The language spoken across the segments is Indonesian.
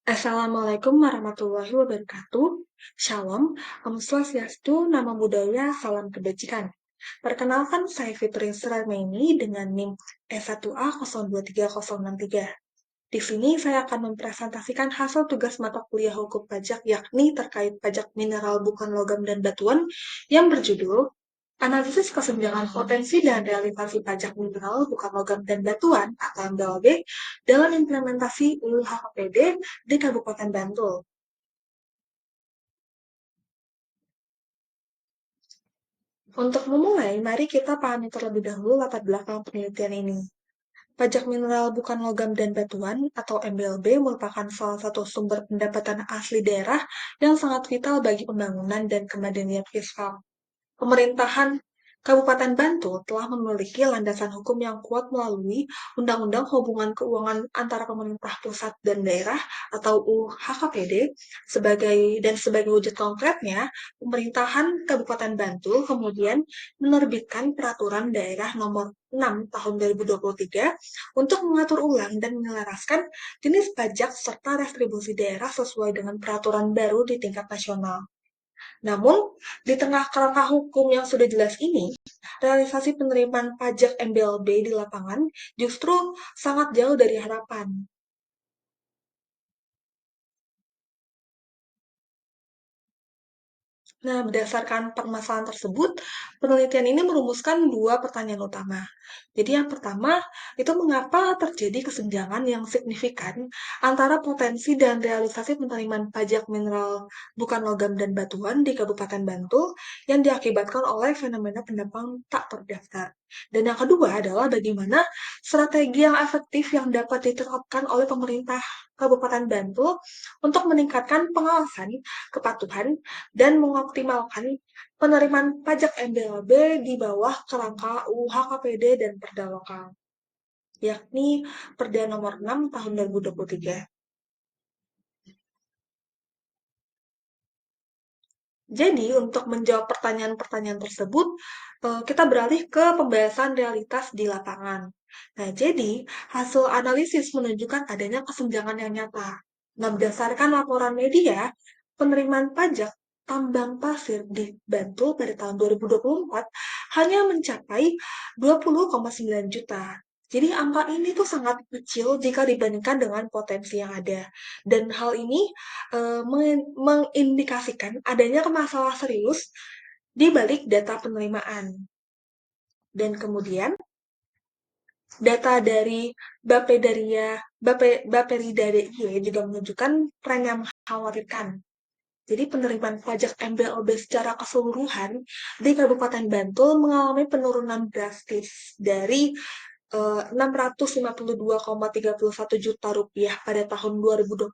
Assalamualaikum warahmatullahi wabarakatuh. Shalom, Om Swastiastu, Namo Buddhaya, Salam Kebajikan. Perkenalkan, saya Fitri Sramaini dengan NIM S1A023063. Di sini saya akan mempresentasikan hasil tugas mata kuliah hukum pajak yakni terkait pajak mineral bukan logam dan batuan yang berjudul Analisis Kesenjangan Potensi dan Realisasi Pajak Mineral bukan logam dan batuan atau MBLB dalam implementasi UU HKPD di Kabupaten Bantul. Untuk memulai, mari kita pahami terlebih dahulu latar belakang penelitian ini. Pajak mineral bukan logam dan batuan atau MBLB merupakan salah satu sumber pendapatan asli daerah yang sangat vital bagi pembangunan dan kemandirian fiskal. Pemerintahan Kabupaten Bantul telah memiliki landasan hukum yang kuat melalui Undang-Undang Hubungan Keuangan Antara Pemerintah Pusat dan Daerah atau UU-HKPD sebagai wujud konkretnya, pemerintahan Kabupaten Bantul kemudian menerbitkan Peraturan Daerah Nomor 6 Tahun 2023 untuk mengatur ulang dan menyelaraskan jenis pajak serta restribusi daerah sesuai dengan peraturan baru di tingkat nasional. Namun, di tengah kerangka hukum yang sudah jelas ini, realisasi penerimaan pajak MBLB di lapangan justru sangat jauh dari harapan. Nah, berdasarkan permasalahan tersebut, penelitian ini merumuskan dua pertanyaan utama. Jadi yang pertama, itu mengapa terjadi kesenjangan yang signifikan antara potensi dan realisasi penerimaan pajak mineral bukan logam dan batuan di Kabupaten Bantul yang diakibatkan oleh fenomena pendatang tak terdaftar. Dan yang kedua adalah bagaimana strategi yang efektif yang dapat diterapkan oleh pemerintah Kabupaten Bantul untuk meningkatkan pengawasan, kepatuhan, dan mengoptimalkan penerimaan pajak MBLB di bawah kerangka UU HKPD dan Perda Lokal, yakni Perda Nomor 6 Tahun 2023. Jadi, untuk menjawab pertanyaan-pertanyaan tersebut, kita beralih ke pembahasan realitas di lapangan. Nah, jadi hasil analisis menunjukkan adanya kesenjangan yang nyata. Nah, berdasarkan laporan media, penerimaan pajak tambang pasir di Bantul pada tahun 2024 hanya mencapai 20,9 juta. Jadi angka ini tuh sangat kecil jika dibandingkan dengan potensi yang ada. Dan hal ini mengindikasikan adanya masalah serius di balik data penerimaan. Dan kemudian data dari Bapelida DIY juga menunjukkan tren yang mengkhawatirkan. Jadi penerimaan pajak MBLB secara keseluruhan di Kabupaten Bantul mengalami penurunan drastis dari 652,31 juta rupiah pada tahun 2021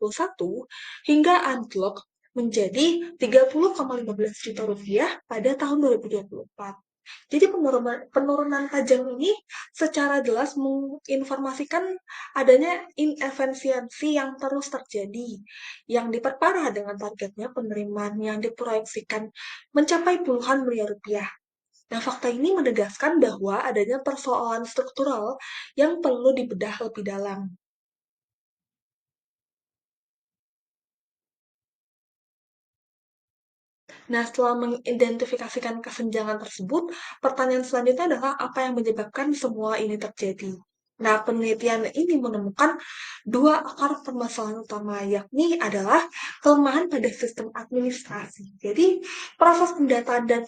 hingga anjlok menjadi 30,15 juta rupiah pada tahun 2024. Jadi penurunan tajam ini secara jelas menginformasikan adanya inefisiensi yang terus terjadi, yang diperparah dengan targetnya penerimaan yang diproyeksikan mencapai puluhan miliar rupiah. Nah, fakta ini menegaskan bahwa adanya persoalan struktural yang perlu dibedah lebih dalam. Nah, setelah mengidentifikasikan kesenjangan tersebut, pertanyaan selanjutnya adalah apa yang menyebabkan semua ini terjadi. Nah, penelitian ini menemukan dua akar permasalahan utama, yakni adalah kelemahan pada sistem administrasi. Jadi, proses pendataan dan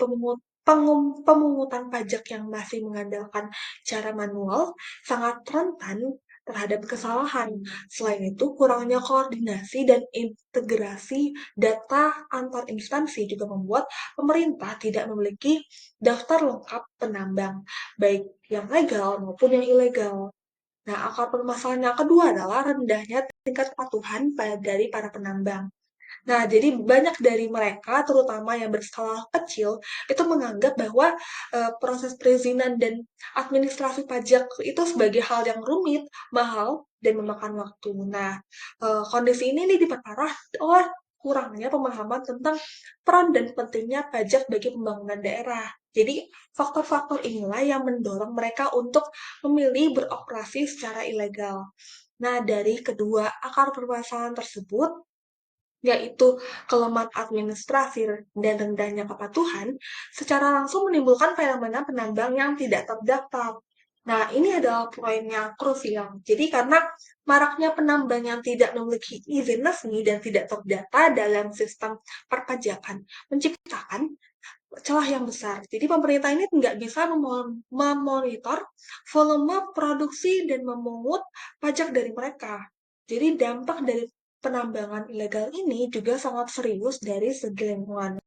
pemungutan pajak yang masih mengandalkan cara manual sangat rentan terhadap kesalahan. Selain itu, kurangnya koordinasi dan integrasi data antar instansi juga membuat pemerintah tidak memiliki daftar lengkap penambang, baik yang legal maupun yang ilegal. Nah, akar permasalahan yang kedua adalah rendahnya tingkat kepatuhan dari para penambang. Nah, jadi banyak dari mereka, terutama yang berskala kecil, itu menganggap bahwa proses perizinan dan administrasi pajak itu sebagai hal yang rumit, mahal, dan memakan waktu. Nah, kondisi ini nih diperparah oleh kurangnya pemahaman tentang peran dan pentingnya pajak bagi pembangunan daerah. Jadi, faktor-faktor inilah yang mendorong mereka untuk memilih beroperasi secara ilegal. Nah, dari kedua akar permasalahan tersebut, yaitu kelemahan administrasi dan rendahnya kepatuhan, secara langsung menimbulkan fenomena penambang yang tidak terdaftar. Nah, ini adalah poin yang krusial. Jadi, karena maraknya penambang yang tidak memiliki izin resmi dan tidak terdata dalam sistem perpajakan, menciptakan celah yang besar. Jadi pemerintah ini nggak bisa memonitor volume produksi dan memungut pajak dari mereka. Jadi dampak dari penambangan ilegal ini juga sangat serius dari segi lingkungan.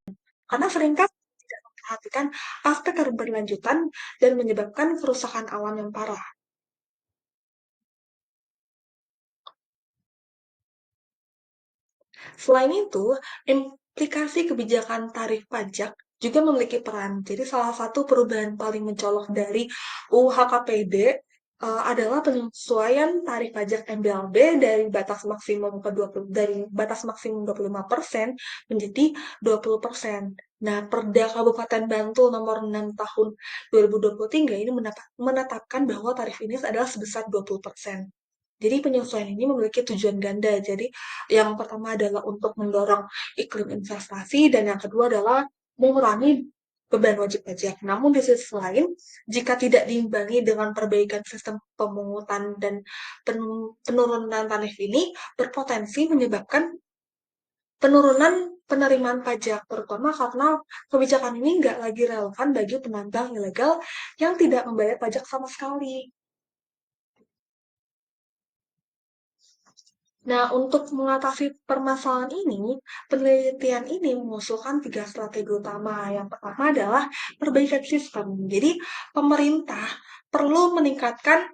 Karena seringkali tidak memperhatikan aspek keberlanjutan dan menyebabkan kerusakan alam yang parah. Selain itu, implikasi kebijakan tarif pajak juga memiliki peran. Jadi salah satu perubahan paling mencolok dari UHKPD adalah penyesuaian tarif pajak MBLB dari batas maksimum ke 20 dari batas maksimum 25% menjadi 20%. Nah, Perda Kabupaten Bantul nomor 6 tahun 2023 ini menetapkan bahwa tarif ini adalah sebesar 20%. Jadi penyesuaian ini memiliki tujuan ganda. Jadi yang pertama adalah untuk mendorong iklim investasi dan yang kedua adalah mengurangi beban wajib pajak. Namun di sisi lain, jika tidak diimbangi dengan perbaikan sistem pemungutan dan penurunan tarif ini berpotensi menyebabkan penurunan penerimaan pajak, terutama karena kebijakan ini nggak lagi relevan bagi penambang ilegal yang tidak membayar pajak sama sekali. Nah, untuk mengatasi permasalahan ini, penelitian ini mengusulkan tiga strategi utama. Yang pertama adalah perbaikan sistem. Jadi, pemerintah perlu meningkatkan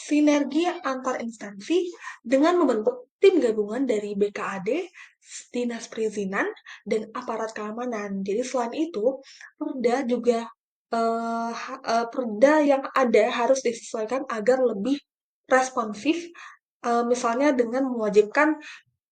sinergi antar instansi dengan membentuk tim gabungan dari BKAD, Dinas Perizinan, dan aparat keamanan. Jadi, selain itu, Perda juga Perda yang ada harus disesuaikan agar lebih responsif, misalnya dengan mewajibkan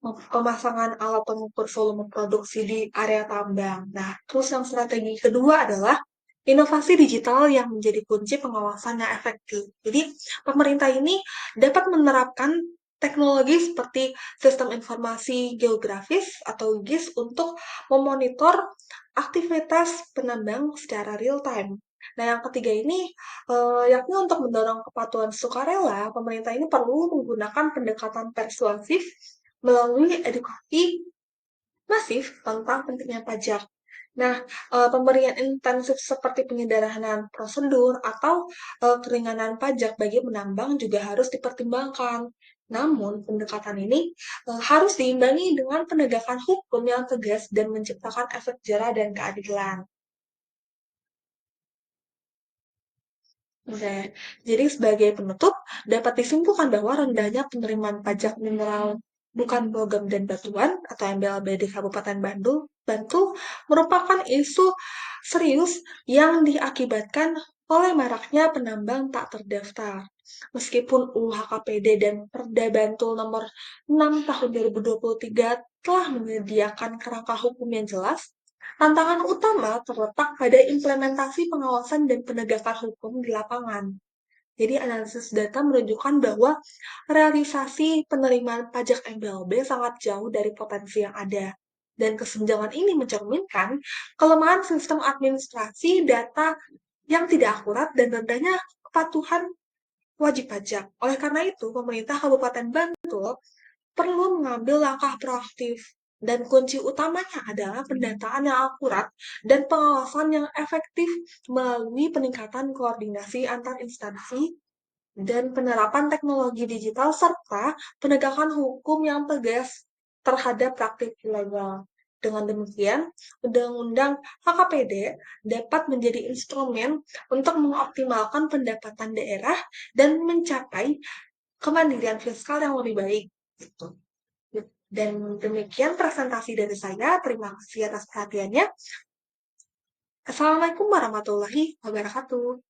pemasangan alat pengukur volume produksi di area tambang. Nah, terus yang strategi kedua adalah inovasi digital yang menjadi kunci pengawasan yang efektif. Jadi, pemerintah ini dapat menerapkan teknologi seperti sistem informasi geografis atau GIS untuk memonitor aktivitas penambang secara real time. Nah, yang ketiga ini, yakni untuk mendorong kepatuhan sukarela, pemerintah ini perlu menggunakan pendekatan persuasif melalui edukasi masif tentang pentingnya pajak. Nah, pemberian intensif seperti penyederhanaan prosedur atau keringanan pajak bagi penambang juga harus dipertimbangkan. Namun, pendekatan ini harus diimbangi dengan penegakan hukum yang tegas dan menciptakan efek jerah dan keadilan. Oke, jadi sebagai penutup, dapat disimpulkan bahwa rendahnya penerimaan pajak mineral bukan logam dan batuan atau MBLB di Kabupaten Bantul merupakan isu serius yang diakibatkan oleh maraknya penambang tak terdaftar. Meskipun UHKPD dan Perda Bantul nomor 6 tahun 2023 telah menyediakan kerangka hukum yang jelas, tantangan utama terletak pada implementasi pengawasan dan penegakan hukum di lapangan. Jadi analisis data menunjukkan bahwa realisasi penerimaan pajak MBLB sangat jauh dari potensi yang ada. Dan kesenjangan ini mencerminkan kelemahan sistem administrasi data yang tidak akurat dan rendahnya kepatuhan wajib pajak. Oleh karena itu, pemerintah Kabupaten Bantul perlu mengambil langkah proaktif dan kunci utamanya adalah pendataan yang akurat dan pengawasan yang efektif melalui peningkatan koordinasi antar instansi dan penerapan teknologi digital serta penegakan hukum yang tegas terhadap praktik ilegal. Dengan demikian, Undang-Undang HKPD dapat menjadi instrumen untuk mengoptimalkan pendapatan daerah dan mencapai kemandirian fiskal yang lebih baik. Gitu. Dan demikian presentasi dari saya. Terima kasih atas perhatiannya. Assalamualaikum warahmatullahi wabarakatuh.